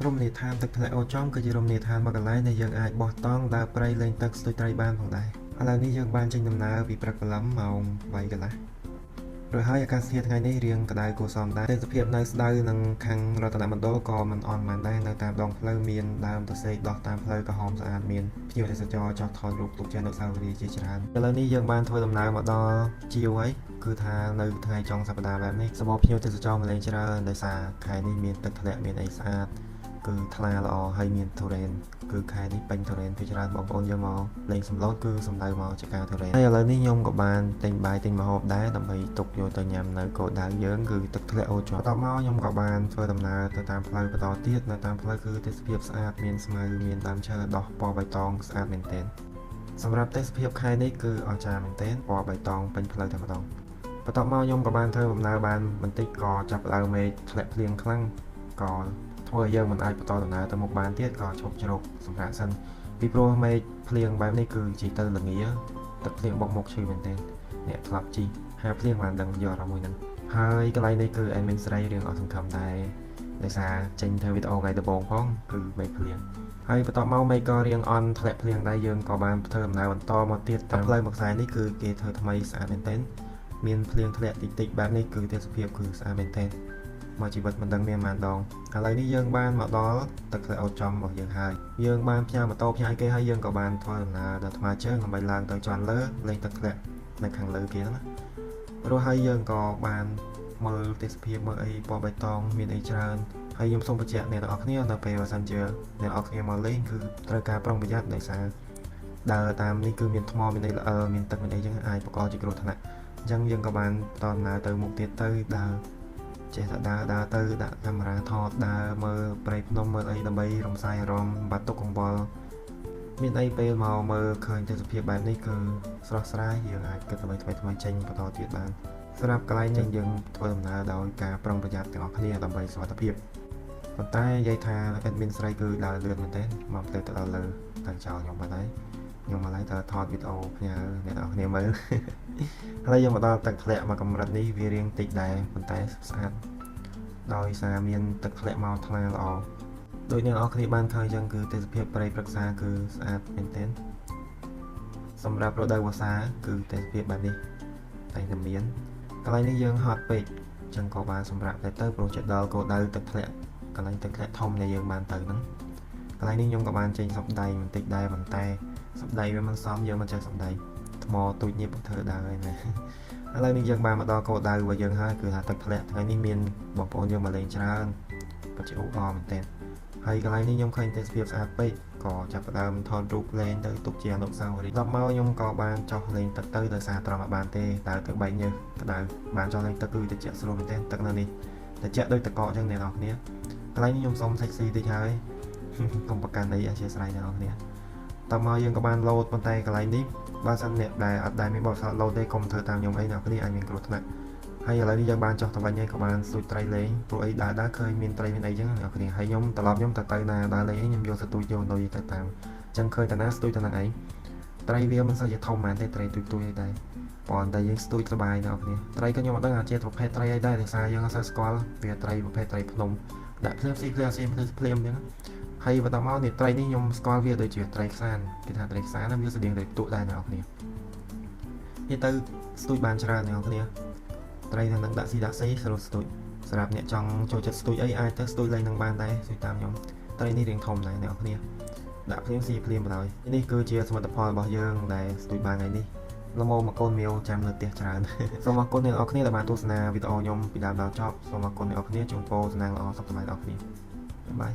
រមណីយដ្ឋានទឹកធ្លាក់អូចំគឺជារមណីយដ្ឋានមួយកន្លែងដែលយើងអាចបោះតង់ដើរព្រៃលេងទឹកស្ទូចត្រីបានផងដែរឥឡូវនេះយើងបានចេញដំណើរពីព្រឹកព្រលឹមម៉ោង3កន្លះរួចហើយអាកាសធាតុថ្ងៃនេះរៀងក្តៅគួរសមដែរទេសភាពនៅស្ដៅនិងខាងរតនមណ្ឌលក៏មិនអន់ប៉ុន្មានដែរនៅតាមដងផ្លូវមានដើមទសេកដោះតាមផ្លូវក្រហមស្អាតមានភ្ញៀវទេសចរចោះថតរូបទុកជាអនុស្សាវរីយ៍ជាច្រើនឥឡូវនេះយើងបានធ្វើដំណើរមកដល់ជាវហើយគឺថានៅថ្ងៃចុងសប្តាហ៍បែបនេះសម្បូរភ្ញៀវទេសចរមកលេងច្រើនដោយសារខែនេះមានទឹកធ្លាក់មានអីស្អាតគឺថ្លាល្អហើយមានទុរេនគឺខែនេះពេញទុរេនពីច្រើនបងប្អូនយើងមកលេងសម្លូតគឺសំដៅមកជាការទុរេនហើយឥឡូវនេះខ្ញុំក៏បានទិញបាយទិញម្ហូបដែរដើម្បីទុកយកទៅញ៉ាំនៅគោលដៅយើងគឺទឹកធ្លាក់អូជាប់បន្ទាប់មកខ្ញុំក៏បានធ្វើដំណើរទៅតាមផ្លូវបន្តទៀតនៅតាមផ្លូវគឺទេសភាពស្អាតមានស្មៅមានដើមឈើដោះពណ៌បៃតងស្អាតមែនទែនសម្រាប់ទេសភាពខែនេះគឺអស្ចារ្យមែនទែនពណ៌បៃតងពេញផ្លូវតែម្ដងបន្ទាប់មកខ្ញុំក៏បានធ្វើដំណើរបានបន្តិចក៏ចាប់ផ្ដើមមេឃធ្លាក់ភ្លៀងខ្លាំងក៏ធ្វើឲ្យយើងមិនអាចបន្តដំណើរទៅមុខបានទៀតក៏ឈប់ជ្រកសម្រាប់សិនពីព្រោះមេឃភ្លៀងបែបនេះគឺជីទៅល្ងាទឹកភ្លៀងបុកមុខឈឺមែនទែនអ្នកធ្លាប់ជីហាភ្លៀងបានដឹងយកអារម្មណ៍មួយហ្នឹងហើយកន្លែងនេះគឺadminស្រីរៀងអត់សង្ឃឹមដែរដោយសារចេញធ្វើវីដេអូថ្ងៃដំបូងផងគឺមេឃភ្លៀងហើយបន្ទាប់មកមេឃក៏រៀងអន់ធ្លាក់ភ្លៀងដែរយើងក៏បានធ្វើដំណើរបន្តមកទៀតតាមផ្លូវមួយខ្សែនេះគឺគេធ្វើថ្មីស្អាតមែនទែនមានភ្លៀងធ្លាក់តិចតិចបែបនេះគឺទេសភាពគឺស្អាតមែនទែនមកជីវិតមិនដឹងមានប៉ុន្មានដងឥឡូវនេះយើងបានមកដល់ទឹកធ្លាក់អូចំរបស់យើងហើយយើងបានផ្ញើម៉ូតូផ្ញើគេហើយយើងក៏បានធ្វើដំណើរដល់ថ្មើរជើងដើម្បីឡើងទៅជាន់លើលេងទឹកធ្លាក់នៅខាងលើគេហ្នឹងណាព្រោះហើយយើងក៏បានមើលទេសភាពមើលអីពណ៌បៃតងមានអីច្រើនហើយខ្ញុំសូមបញ្ជាក់អ្នកទាំងអស់គ្នានៅពេលបើសិនជាអ្នកទាំងអស់គ្នាមកលេងគឺត្រូវការប្រុងប្រយ័ត្នដោយសារដើរតាមនេះគឺមានថ្មមានអីល្អមានទឹកមានអីចឹងអាចបង្កជាគ្រោះថ្នាក់អញ្ចឹងយើងក៏បានតដំណើរទៅមុខទៀតទៅដើរចេះតែដើរទៅដាក់កាមេរ៉ាថតដើរមើលព្រៃភ្នំមើលអីដើម្បីរំសាយអារម្មណ៍បាត់ទុកកង្វល់មានអីពេលមកមើលឃើញទេសភាពបែបនេះគឺស្រស់ស្រាយយើងអាចគិតអ្វីថ្មីចេញបន្តទៀតបានសម្រាប់កន្លែងនេះយើងធ្វើដំណើរដោយការប្រុងប្រយ័ត្នទាំងអស់គ្នាដើម្បីសុវត្ថិភាពប៉ុន្តែនិយាយថា admin ស្រីគឺដើរលឿនមែនទែនមកផ្ទះទៅដល់លើតែចោលខ្ញុំបាត់ហើយខ្ញុំមកឡើងទៅថតវីដេអូផ្ញើអ្នកនរគ្នាមើលហើយយើងមកដល់ទឹកធ្លាក់មកកម្រិតនេះវារៀងតិចដែរប៉ុន្តែស្អាតដោយសារមានទឹកធ្លាក់មកថ្លាល្អដោយអ្នកនរគ្នាបានឃើញចឹងគឺទេសភាពព្រៃព្រឹក្សាគឺស្អាតមែនទែនសម្រាប់រដូវវស្សាគឺទេសភាពបែបនេះតែតែមានកន្លែងនេះយើងហត់ពេកចឹងក៏បានសម្រាប់ទៅព្រោះចិត្តដល់គោលដៅទឹកធ្លាក់កន្លែងទឹកធ្លាក់ធំដែលយើងបានទៅហ្នឹងកន្លែងនេះខ្ញុំក៏បានចេញសប្ដៃបន្តិចដែរប៉ុន្តែសប្ដៃវាមិនសមយើងមិនចេះសប្ដៃថ្មទូចញៀបធ្វើដើរហើយណាឥឡូវនេះយើងបានមកដល់គោលដៅរបស់យើងហើយគឺថាទឹកធ្លាក់ថ្ងៃនេះមានបងប្អូនយើងមកលេងច្រើនពិតជាអ៊ូអរមែនទែនហើយកន្លែងនេះខ្ញុំឃើញទេសភាពស្អាតពេកក៏ចាប់ផ្ដើមថតរូបលេងទៅទុកជាអនុស្សាវរីយ៍ដល់មកខ្ញុំក៏បានចុះលេងទឹកទៅដោយសារត្រង់អត់បានទេដើរទៅបែកញើសក្តៅបានចុះលេងទឹកគឺត្រជាក់ស្រួលមែនទែនទឹកនៅនេះត្រជាក់ដូចទឹកកកអញ្ចឹងអ្នកនរគ្នាកន្លែងនេះខ្ញុំសុំ taxi តិចហើយកុំប្រកាន់អីអធិស្ឋានអ្នកនរគ្នាតមកយើងក៏បានលោតប៉ុន្តែកន្លែងនេះបើសិនអ្នកដែលអត់ដែលមានបទពិសោធន៍លោតទេកុំធ្វើតាមខ្ញុំអីអ្នកគ្នាអាចមានគ្រោះថ្នាក់ហើយឥឡូវនេះយើងបានចុះទៅវិញហើយក៏បានស្ទូចត្រីលេងព្រោះអីដើរឃើញមានត្រីមានអីចឹងអ្នកគ្នាហើយខ្ញុំត្រឡប់ខ្ញុំទៅណាដើរលេងខ្ញុំយកស្ទូចយកទៅទៅតាមអញ្ចឹងឃើញតាណាស្ទូចទៅនឹងឯងត្រីវាមិនសូវជាធំមែនទេត្រីទូចអីដែរប៉ុន្តែយើងស្ទូចសប្បាយអ្នកគ្នាត្រីក៏ខ្ញុំអត់ដឹងអាចជាប្រភេទត្រីអីដែរដោយសារយើងអត់សូវស្គាល់វាត្រីប្រភេទត្រីភ្នំដាក់ភ្លាមស៊ីភ្លាមអញ្ចឹងហើយបន្តមកនេះត្រីនេះខ្ញុំស្គាល់វាដូចជាត្រីខ្សានគេថាត្រីខ្សានវាស្តៀងដូចទូកដែរអ្នកគ្នានេះទៅស្ទូចបានច្រើនអ្នកគ្នាត្រីនឹងដាក់ស៊ីស្រួលស្ទូចសម្រាប់អ្នកចង់ចូលចិត្តស្ទូចអីអាចទៅស្ទូចលេងនឹងបានដែរស្ទូចតាមខ្ញុំត្រីនេះរៀងធំដែរអ្នកគ្នាដាក់ភ្លាមស៊ីភ្លាមបណ្ដោយនេះគឺជាសមិទ្ធផលរបស់យើងដែលស្ទូចបានថ្ងៃនេះលំមកកូនមៀវចាំនៅផ្ទះច្រើនសូមអរគុណអ្នកនរគ្នាដែលបានទស្សនាវីដេអូខ្ញុំពីដើមដល់ចប់សូមអរគុណអ្នកនរគ្នាជូនពរសំណាងល្អសុខសប្បាយដល់អ្នកគ្នាបាយ